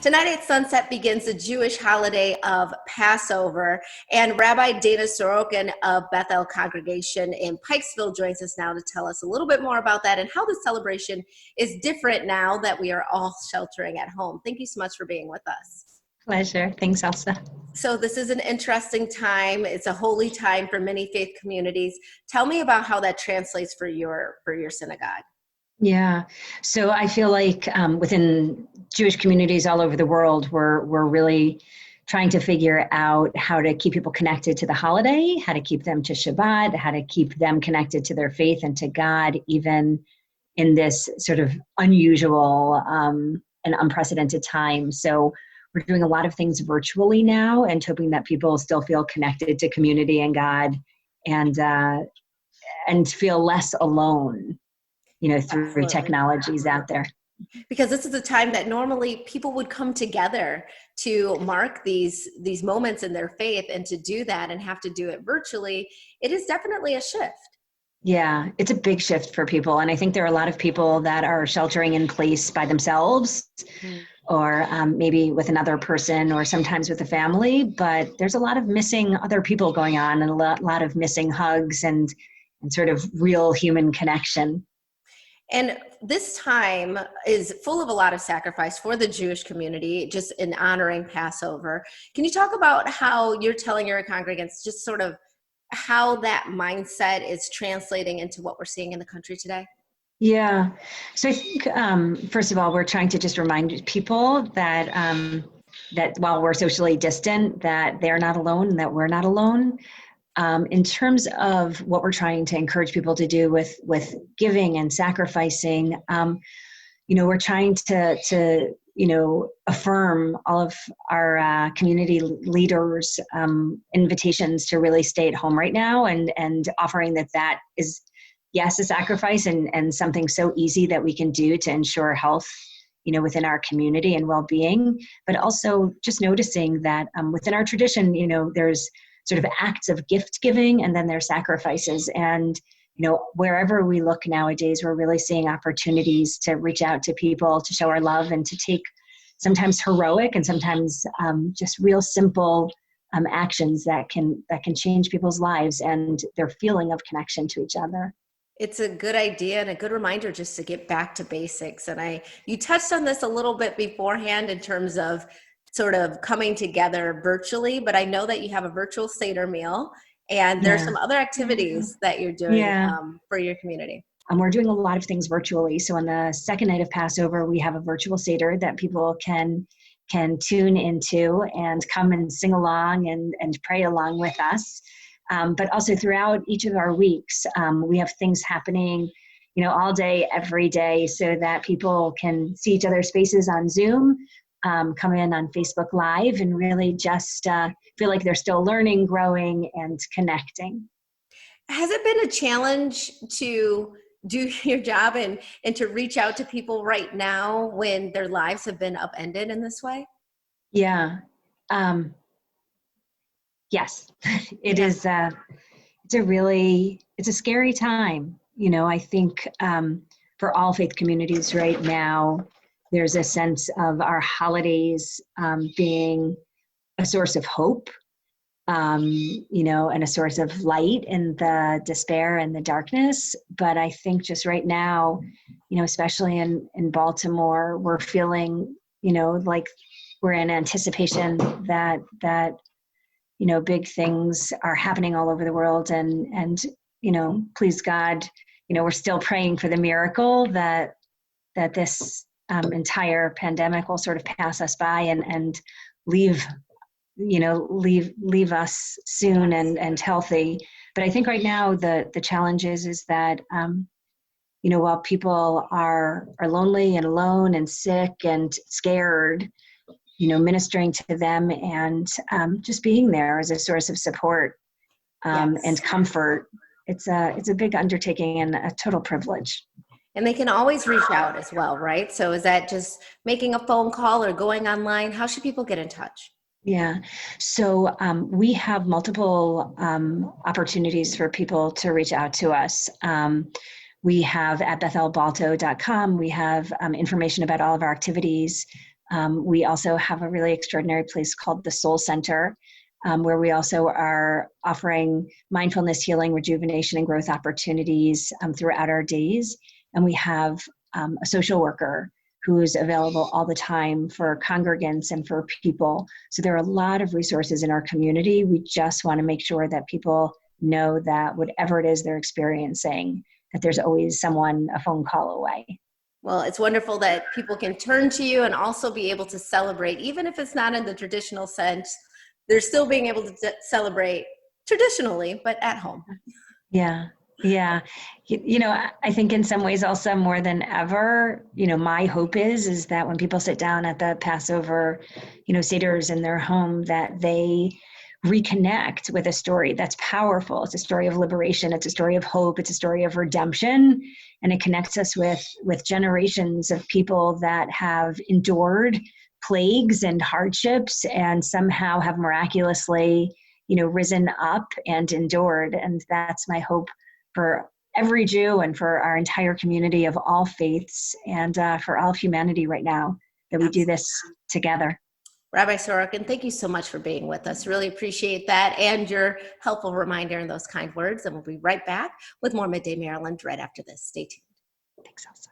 Tonight at sunset begins the Jewish holiday of Passover, and Rabbi Dana Sorokin of Beth El Congregation in Pikesville joins us now to tell us a little bit more about that and how the celebration is different now that we are all sheltering at home. Thank you so much for being with us. Pleasure. Thanks, Elsa. So this is an interesting time. It's a holy time for many faith communities. Tell me about how that translates for your synagogue. Yeah. So I feel like within Jewish communities all over the world, we're really trying to figure out how to keep people connected to the holiday, how to keep them to Shabbat, how to keep them connected to their faith and to God, even in this sort of unusual and unprecedented time. So we're doing a lot of things virtually now and hoping that people still feel connected to community and God and feel less alone, through Absolutely. technologies out there. Because this is a time that normally people would come together to mark these moments in their faith, and to do that and have to do it virtually, it is definitely a shift. Yeah, it's a big shift for people. And I think there are a lot of people that are sheltering in place by themselves or maybe with another person or sometimes with a family, but there's a lot of missing other people going on and a lot of missing hugs and sort of real human connection. And this time is full of a lot of sacrifice for the Jewish community, just in honoring Passover. Can you talk about how you're telling your congregants just sort of how that mindset is translating into what we're seeing in the country today? Yeah. So I think, first of all, we're trying to just remind people that that while we're socially distant, that they're not alone and that we're not alone. In terms of what we're trying to encourage people to do with giving and sacrificing, we're trying to affirm all of our community leaders' invitations to really stay at home right now, and offering that is, yes, a sacrifice and something so easy that we can do to ensure health, within our community and well-being, but also just noticing that within our tradition, there's sort of acts of gift giving, and then there's sacrifices. And, wherever we look nowadays, we're really seeing opportunities to reach out to people, to show our love, and to take sometimes heroic and sometimes just real simple actions that can change people's lives and their feeling of connection to each other. It's a good idea and a good reminder just to get back to basics. And you touched on this a little bit beforehand in terms of sort of coming together virtually, but I know that you have a virtual Seder meal, and there's some other activities that you're doing for your community. We're doing a lot of things virtually. So on the second night of Passover, we have a virtual Seder that people can tune into and come and sing along and pray along with us. But also throughout each of our weeks, we have things happening, all day, every day, so that people can see each other's faces on Zoom, come in on Facebook Live, and really just feel like they're still learning, growing, and connecting. Has it been a challenge to do your job and to reach out to people right now when their lives have been upended in this way? Yeah. Yes, it is. It's a scary time. I think for all faith communities right now, there's a sense of our holidays being a source of hope, and a source of light in the despair and the darkness. But I think just right now, especially in Baltimore, we're feeling, like we're in anticipation that big things are happening all over the world, and please God, we're still praying for the miracle that this entire pandemic will sort of pass us by and leave us soon and healthy. But I think right now the challenge is that while people are lonely and alone and sick and scared, ministering to them and just being there as a source of support and comfort. It's a big undertaking and a total privilege. And they can always reach out as well, right? So is that just making a phone call or going online? How should people get in touch? Yeah. So we have multiple opportunities for people to reach out to us. We have at bethelbalto.com, we have information about all of our activities. We also have a really extraordinary place called the Soul Center, where we also are offering mindfulness, healing, rejuvenation, and growth opportunities throughout our days. And we have a social worker who is available all the time for congregants and for people. So there are a lot of resources in our community. We just want to make sure that people know that whatever it is they're experiencing, that there's always someone a phone call away. Well, it's wonderful that people can turn to you and also be able to celebrate, even if it's not in the traditional sense. They're still being able to celebrate traditionally, but at home. Yeah. Yeah. I think in some ways also more than ever, my hope is that when people sit down at the Passover, Seders in their home, that they reconnect with a story that's powerful. It's a story of liberation. It's a story of hope. It's a story of redemption. And it connects us with generations of people that have endured plagues and hardships and somehow have miraculously risen up and endured. And that's my hope for every Jew and for our entire community of all faiths and for all of humanity right now, that we do this together. Rabbi Sorokin, thank you so much for being with us. Really appreciate that and your helpful reminder and those kind words. And we'll be right back with more Midday Maryland right after this. Stay tuned. Thanks, Elsa.